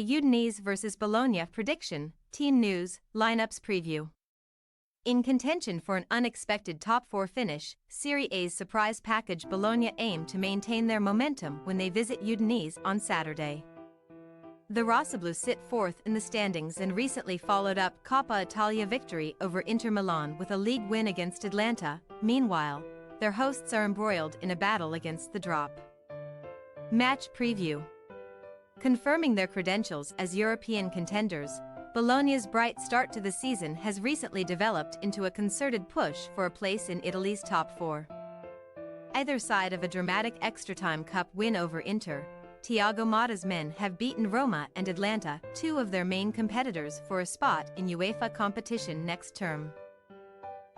A Udinese vs Bologna prediction, team news, lineups preview. In contention for an unexpected top 4 finish, Serie A's surprise package Bologna aim to maintain their momentum when they visit Udinese on Saturday. The Rossoblu sit fourth in the standings and recently followed up Coppa Italia victory over Inter Milan with a league win against Atalanta. Meanwhile, their hosts are embroiled in a battle against the drop. Match preview. Confirming their credentials as European contenders, Bologna's bright start to the season has recently developed into a concerted push for a place in Italy's top 4. Either side of a dramatic extra-time cup win over Inter, Thiago Motta's men have beaten Roma and Atalanta, two of their main competitors for a spot in UEFA competition next term.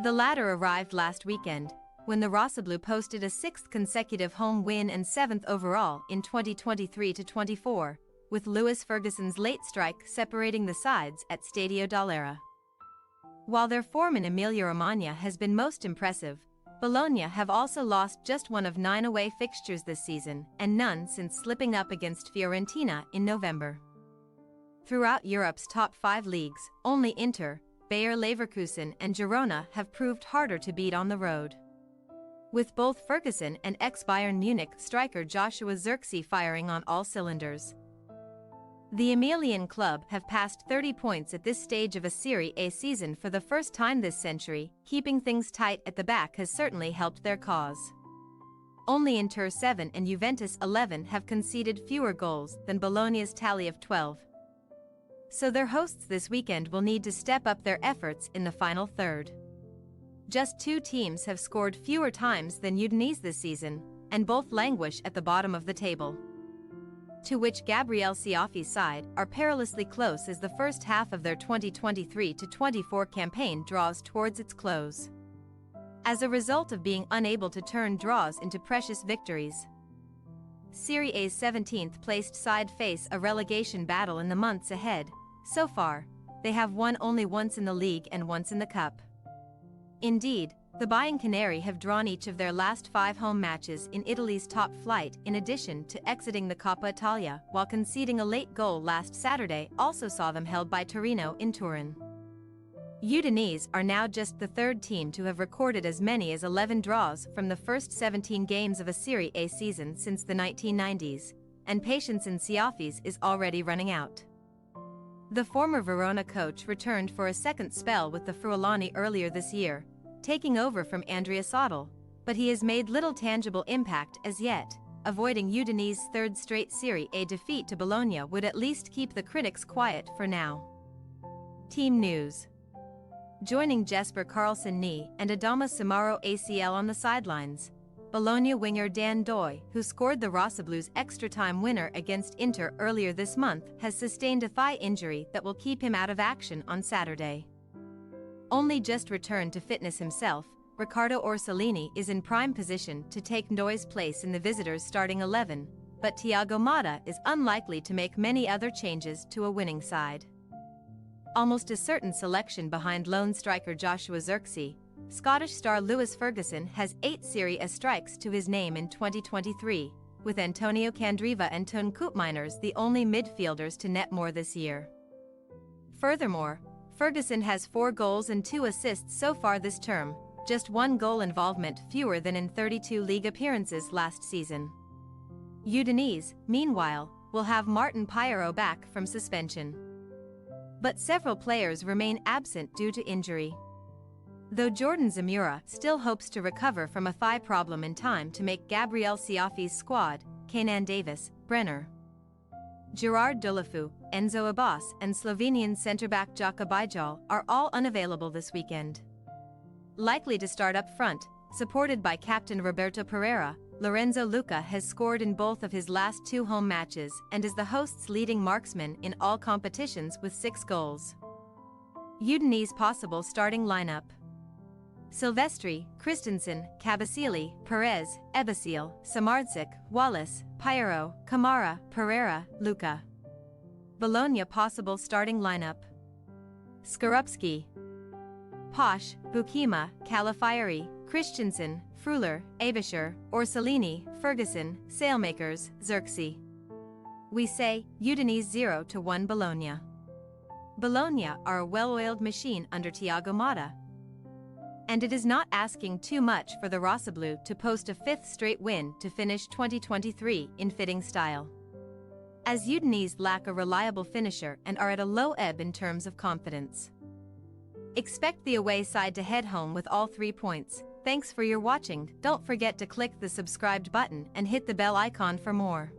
The latter arrived last weekend, when the Rossoblu posted a 6th consecutive home win and 7th overall in 2023-24, with Lewis Ferguson's late strike separating the sides at Stadio dell'Era. While their form in Emilia-Romagna has been most impressive, Bologna have also lost just one of 9 away fixtures this season and none since slipping up against Fiorentina in November. Throughout Europe's top 5 leagues, only Inter, Bayer Leverkusen and Girona have proved harder to beat on the road. With both Ferguson and ex-Bayern Munich striker Joshua Zirkzee firing on all cylinders. The Emilian club have passed 30 points at this stage of a Serie A season for the first time this century. Keeping things tight at the back has certainly helped their cause. Only Inter 7 and Juventus 11 have conceded fewer goals than Bologna's tally of 12. So their hosts this weekend will need to step up their efforts in the final third. Just 2 teams have scored fewer times than Udinese this season, and both languish at the bottom of the table. To which Gabriele Cioffi's side are perilously close as the first half of their 2023-24 campaign draws towards its close. As a result of being unable to turn draws into precious victories, Serie A's 17th-placed side face a relegation battle in the months ahead. So far, they have won only once in the league and once in the cup. Indeed, the Bianconeri have drawn each of their last 5 home matches in Italy's top flight in addition to exiting the Coppa Italia, while conceding a late goal last Saturday also saw them held by Torino in Turin. Udinese are now just the 3rd team to have recorded as many as 11 draws from the first 17 games of a Serie A season since the 1990s, and patience in Cioffi's is already running out. The former Verona coach returned for a second spell with the Friulani earlier this year, taking over from Andrea Sottil, but he has made little tangible impact as yet. Avoiding Udinese's 3rd straight Serie A defeat to Bologna would at least keep the critics quiet for now. Team news. Joining Jesper Karlsson knee and Adama Samaro ACL on the sidelines, Bologna winger Dan Doy, who scored the Rossoblu's extra-time winner against Inter earlier this month, has sustained a thigh injury that will keep him out of action on Saturday. Only just returned to fitness himself, Riccardo Orsolini is in prime position to take Doy's place in the visitors' starting 11, but Thiago Motta is unlikely to make many other changes to a winning side. Almost a certain selection behind lone striker Joshua Zirkzee, Scottish star Lewis Ferguson has 8 Serie A strikes to his name in 2023, with Antonio Candreva and Teun Koopmeiners the only midfielders to net more this year. Furthermore, Ferguson has 4 goals and 2 assists so far this term, just 1 goal involvement fewer than in 32 league appearances last season. Udinese, meanwhile, will have Martin Payero back from suspension. But several players remain absent due to injury. Though Jordan Zamora still hopes to recover from a thigh problem in time to make Gabriele Cioffi's squad, Kenan Davis, Brenner, Gerard Deulofeu, Enzo Abbas and Slovenian centre-back Jaka Bijal are all unavailable this weekend. Likely to start up front, supported by captain Roberto Pereira, Lorenzo Luca has scored in both of his last 2 home matches and is the hosts' leading marksman in all competitions with 6 goals. Udinese possible starting lineup: Silvestri, Christensen, Kabasili, Perez, Ebesil, Samardzic, Wallace, Payero, Kamara, Pereira, Luca. Bologna possible starting lineup: Skorupski, Posch, Bukima, Calafiori, Christensen, Freuler, Abisher, Orsolini, Ferguson, Sailmakers, Zirkzee. We say, Udinese 0-1 Bologna. Bologna are a well-oiled machine under Thiago Motta. And it is not asking too much for the Rossoblu to post a fifth straight win to finish 2023 in fitting style. As Udinese lack a reliable finisher and are at a low ebb in terms of confidence. Expect the away side to head home with all 3 points. Thanks for your watching. Don't forget to click the subscribed button and hit the bell icon for more.